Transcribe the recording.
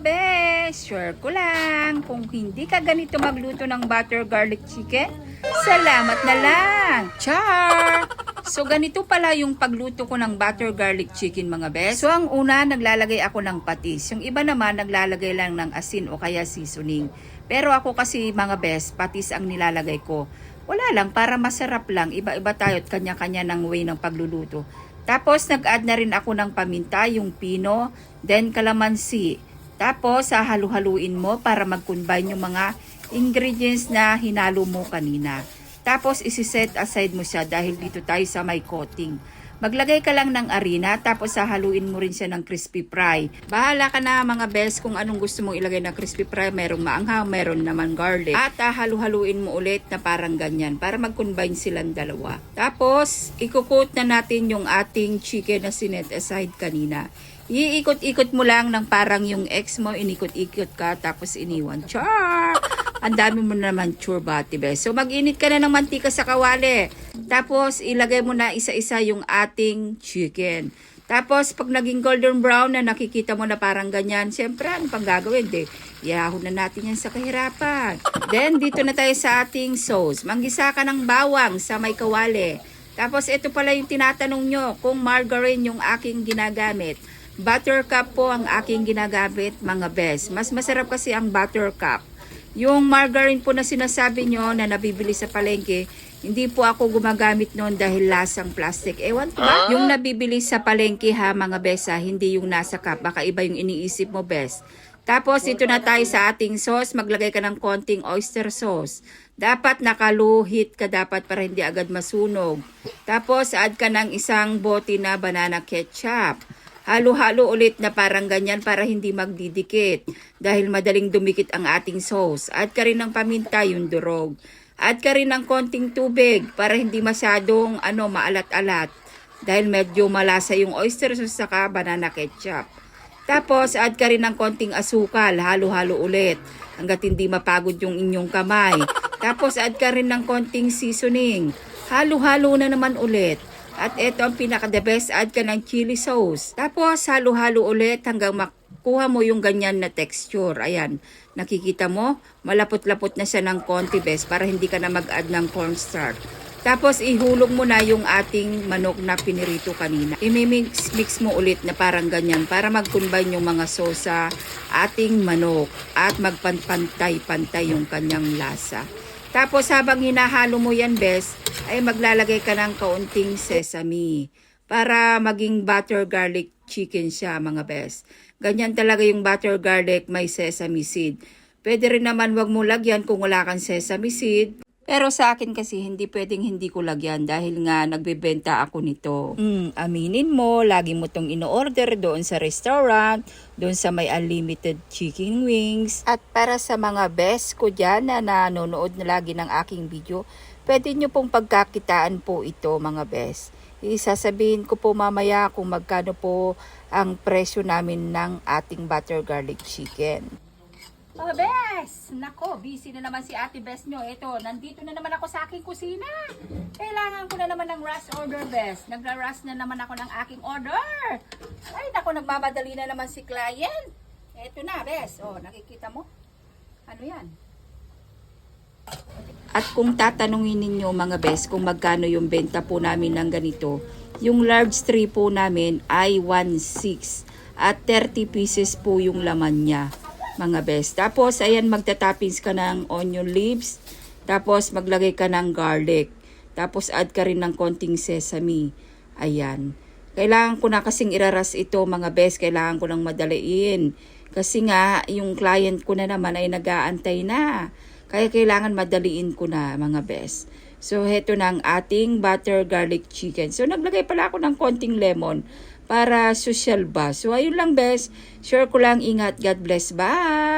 bes, sure ko lang, kung hindi ka ganito magluto ng butter garlic chicken, salamat na lang. Char! So ganito pala yung pagluto ko ng butter garlic chicken mga bes. So ang una, naglalagay ako ng patis. Yung iba naman, naglalagay lang ng asin o kaya seasoning. Pero ako kasi mga bes, patis ang nilalagay ko. Wala lang, para masarap lang. Iba-iba tayo at kanya-kanya ng way ng pagluluto. Tapos nag-add na rin ako ng paminta, yung pino, then kalamansi. Tapos halu-haluin mo para mag-combine yung mga ingredients na hinalo mo kanina. Tapos isi-set aside mo siya dahil dito tayo sa may coating. Maglagay ka lang ng harina tapos haluin mo rin siya ng crispy fry. Bahala ka na mga best kung anong gusto mong ilagay na crispy fry. Merong maanghang, meron naman garlic. At halu-haluin mo ulit na parang ganyan para mag-combine silang dalawa. Tapos ikukot na natin yung ating chicken na sinet aside kanina. Iikot-ikot mo lang ng parang yung ex mo, inikot-ikot ka tapos iniwan. Char! Ang dami mo naman churbati, bes. So, mag-init ka na ng mantika sa kawali. Tapos, ilagay mo na isa-isa yung ating chicken. Tapos, pag naging golden brown na nakikita mo na parang ganyan, siyempre, ano pang gagawin? Iahon na natin yan sa kahirapan. Then, dito na tayo sa ating sauce. Manggisa ka ng bawang sa may kawali. Tapos, ito pala yung tinatanong nyo kung margarine yung aking ginagamit. Buttercup po ang aking ginagamit, mga bes. Mas masarap kasi ang buttercup. Yung margarine po na sinasabi nyo na nabibili sa palengke, hindi po ako gumagamit noon dahil lasang plastic. Ewan ko ba? Yung nabibili sa palengke ha mga besa, hindi yung nasa cup. Baka iba yung iniisip mo bes. Tapos ito na tayo sa ating sauce. Maglagay ka ng konting oyster sauce. Dapat nakaluhit ka dapat para hindi agad masunog. Tapos add ka ng isang bote na banana ketchup. Halo-halo ulit na parang ganyan para hindi magdidikit. Dahil madaling dumikit ang ating sauce. Add ka rin ng paminta, yung durog. Add ka rin ng konting tubig para hindi masyadong maalat-alat. Dahil medyo malasa yung oyster sauce saka banana ketchup. Tapos add ka rin ng konting asukal. Halo-halo ulit hanggat hindi mapagod yung inyong kamay. Tapos add ka rin ng konting seasoning. Halo-halo na naman ulit. At ito ang pinaka-the best, add ka ng chili sauce. Tapos halo-halo ulit hanggang makuha mo yung ganyan na texture. Ayan, nakikita mo, malapot-lapot na siya ng konti best para hindi ka na mag-add ng cornstarch. Tapos ihulog mo na yung ating manok na pinirito kanina. I-mix mo ulit na parang ganyan para mag-combine yung mga sauce sa ating manok at magpantay-pantay yung kanyang lasa. Tapos habang hinahalo mo yan best, ay maglalagay ka ng kaunting sesame para maging butter garlic chicken siya mga best. Ganyan talaga yung butter garlic, may sesame seed. Pwede rin naman wag mo lagyan kung wala kang sesame seed. Pero sa akin kasi hindi pwedeng hindi ko lagyan dahil nga nagbebenta ako nito. Aminin mo, lagi mo tong ino-order doon sa restaurant, doon sa may unlimited chicken wings. At para sa mga best ko dyan na nanonood na lagi ng aking video, pwede nyo pong pagkakitaan po ito mga best. Isasabihin ko po mamaya kung magkano po ang presyo namin ng ating butter garlic chicken. Oh, Bes! Nako, busy na naman si Ate Bes nyo. Ito, nandito na naman ako sa aking kusina. Kailangan ko na naman ng rush order, Bes. Nagra-rush na naman ako ng aking order. Ay, nako, nagmamadali na naman si client. Ito na, Bes. Oh, nakikita mo? Ano yan? At kung tatanungin ninyo mga Bes, kung magkano yung benta po namin ng ganito, yung large tray po namin ay 1.6 at 30 pieces po yung laman niya. Mga best. Tapos, ayan, magtatoppings ka ng onion leaves. Tapos, maglagay ka ng garlic. Tapos, add ka rin ng konting sesame. Ayan. Kailangan ko na kasing iraras ito, mga best. Kailangan ko nang madaliin. Kasi nga, yung client ko na naman ay nag-aantay na. Kaya kailangan madaliin ko na, mga best. So, heto na ang ating butter garlic chicken. So, naglagay pala ako ng konting lemon para social ba. So, ayun lang, best. Sure ko lang, ingat. God bless. Bye!